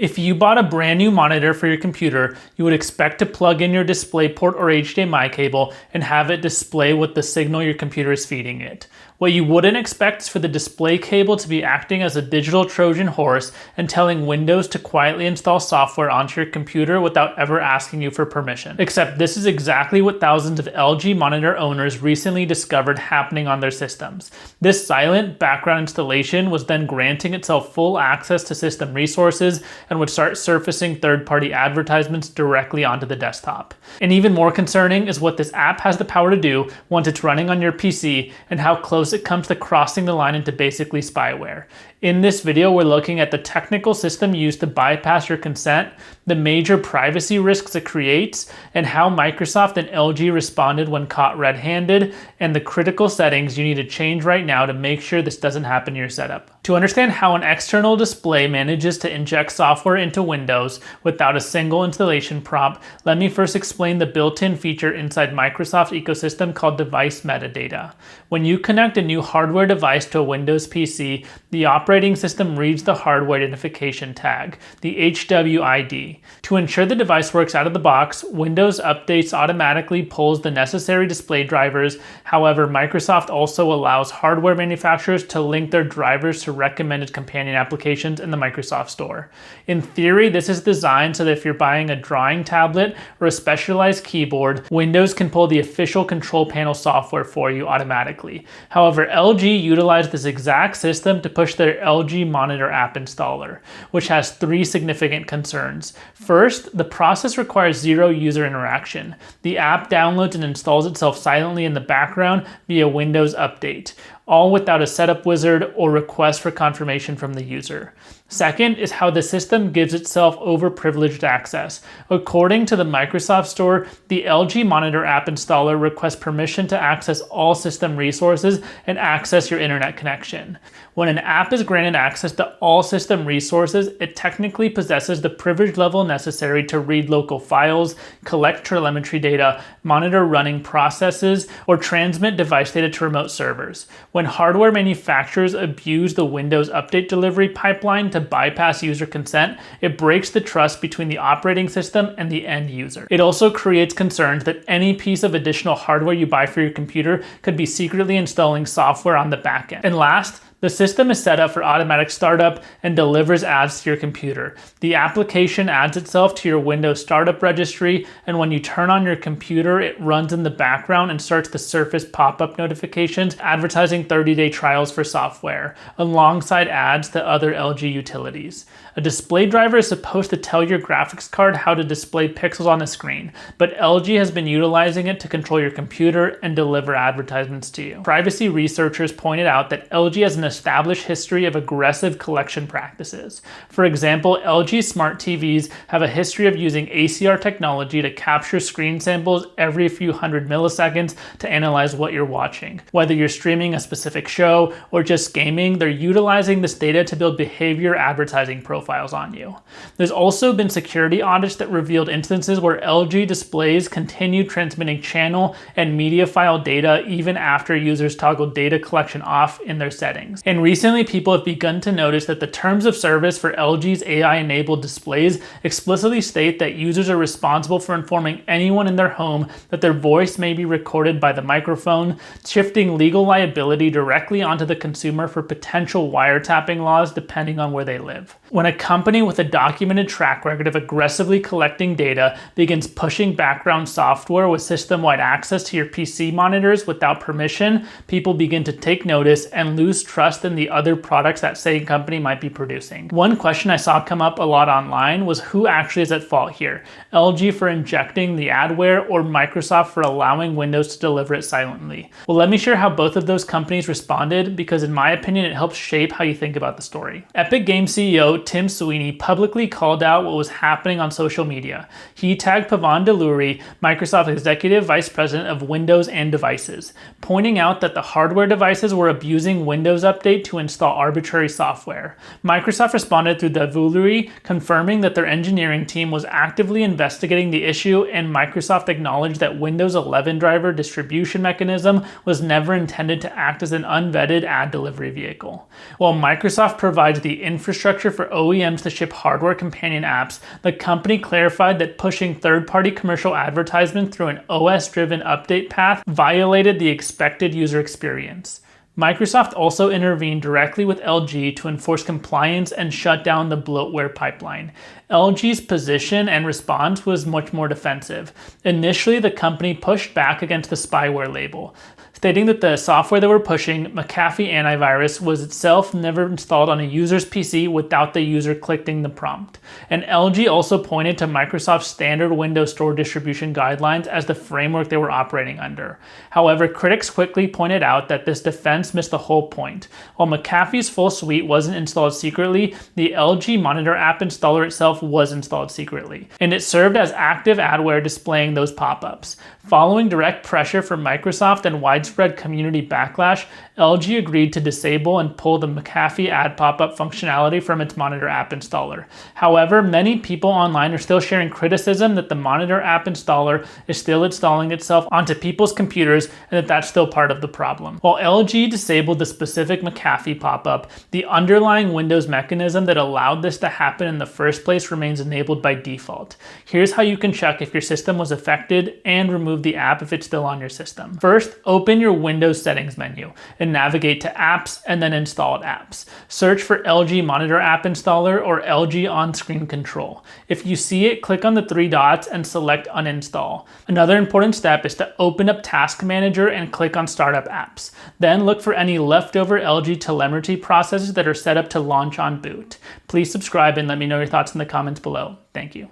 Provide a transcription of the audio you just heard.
If you bought a brand new monitor for your computer, you would expect to plug in your DisplayPort or HDMI cable and have it display what the signal your computer is feeding it. What you wouldn't expect is for the display cable to be acting as a digital Trojan horse and telling Windows to quietly install software onto your computer without ever asking you for permission. Except this is exactly what thousands of LG monitor owners recently discovered happening on their systems. This silent background installation was then granting itself full access to system resources and would start surfacing third-party advertisements directly onto the desktop. And even more concerning is what this app has the power to do once it's running on your PC and how close it comes to crossing the line into basically spyware. In this video, we're looking at the technical system used to bypass your consent, the major privacy risks it creates, and how Microsoft and LG responded when caught red-handed, and the critical settings you need to change right now to make sure this doesn't happen in your setup. To understand how an external display manages to inject software into Windows without a single installation prompt, let me first explain the built-in feature inside Microsoft's ecosystem called device metadata. When you connect a new hardware device to a Windows PC, the operating system reads the hardware identification tag, the HWID. To ensure the device works out of the box, Windows Updates automatically pulls the necessary display drivers. However, Microsoft also allows hardware manufacturers to link their drivers to recommended companion applications in the Microsoft Store. In theory, this is designed so that if you're buying a drawing tablet or a specialized keyboard, Windows can pull the official control panel software for you automatically. However, LG utilized this exact system to push their LG Monitor app installer, which has three significant concerns. First, the process requires zero user interaction. The app downloads and installs itself silently in the background via Windows Update, all without a setup wizard or request for confirmation from the user. Second is how the system gives itself overprivileged access. According to the Microsoft Store, the LG Monitor app installer requests permission to access all system resources and access your internet connection. When an app is granted access to all system resources, it technically possesses the privilege level necessary to read local files, collect telemetry data, monitor running processes, or transmit device data to remote servers. When hardware manufacturers abuse the Windows Update delivery pipeline to bypass user consent, it breaks the trust between the operating system and the end user. It also creates concerns that any piece of additional hardware you buy for your computer could be secretly installing software on the back end. And last, the system is set up for automatic startup and delivers ads to your computer. The application adds itself to your Windows startup registry, and when you turn on your computer, it runs in the background and starts to surface pop-up notifications advertising 30-day trials for software, alongside ads to other LG utilities. A display driver is supposed to tell your graphics card how to display pixels on the screen, but LG has been utilizing it to control your computer and deliver advertisements to you. Privacy researchers pointed out that LG has an established history of aggressive collection practices. For example, LG smart TVs have a history of using ACR technology to capture screen samples every few hundred milliseconds to analyze what you're watching. Whether you're streaming a specific show or just gaming, they're utilizing this data to build behavior advertising profiles on you. There's also been security audits that revealed instances where LG displays continued transmitting channel and media file data even after users toggled data collection off in their settings. And recently, people have begun to notice that the terms of service for LG's AI-enabled displays explicitly state that users are responsible for informing anyone in their home that their voice may be recorded by the microphone, shifting legal liability directly onto the consumer for potential wiretapping laws depending on where they live. When a company with a documented track record of aggressively collecting data begins pushing background software with system-wide access to your PC monitors without permission, people begin to take notice and lose trust in the other products that same company might be producing. One question I saw come up a lot online was who actually is at fault here? LG for injecting the adware or Microsoft for allowing Windows to deliver it silently? Well, let me share how both of those companies responded, because in my opinion, it helps shape how you think about the story. Epic Games CEO Tim Sweeney publicly called out what was happening on social media. He tagged Pavan Deluri, Microsoft Executive Vice President of Windows and Devices, pointing out that the hardware devices were abusing Windows Update to install arbitrary software. Microsoft responded through Deluri, confirming that their engineering team was actively investigating the issue, and Microsoft acknowledged that Windows 11 driver distribution mechanism was never intended to act as an unvetted ad delivery vehicle. While Microsoft provides the infrastructure for OEMs to ship hardware companion apps, the company clarified that pushing third-party commercial advertisements through an OS-driven update path violated the expected user experience. Microsoft also intervened directly with LG to enforce compliance and shut down the bloatware pipeline. LG's position and response was much more defensive. Initially, the company pushed back against the spyware label, stating that the software they were pushing, McAfee antivirus, was itself never installed on a user's PC without the user clicking the prompt. And LG also pointed to Microsoft's standard Windows Store distribution guidelines as the framework they were operating under. However, critics quickly pointed out that this defense missed the whole point. While McAfee's full suite wasn't installed secretly, the LG Monitor app installer itself was installed secretly, and it served as active adware displaying those pop-ups. Following direct pressure from Microsoft and widespread community backlash, LG agreed to disable and pull the McAfee ad pop-up functionality from its Monitor app installer. However, many people online are still sharing criticism that the Monitor app installer is still installing itself onto people's computers and that that's still part of the problem. While LG disabled the specific McAfee pop-up, the underlying Windows mechanism that allowed this to happen in the first place remains enabled by default. Here's how you can check if your system was affected and remove the app if it's still on your system. First, open your Windows settings menu and navigate to apps and then installed apps. Search for LG Monitor app installer or LG on-screen control. If you see it, click on the three dots and select uninstall. Another important step is to open up Task Manager and click on Startup Apps. Then look for any leftover LG telemetry processes that are set up to launch on boot. Please subscribe and let me know your thoughts in the comments below. Thank you.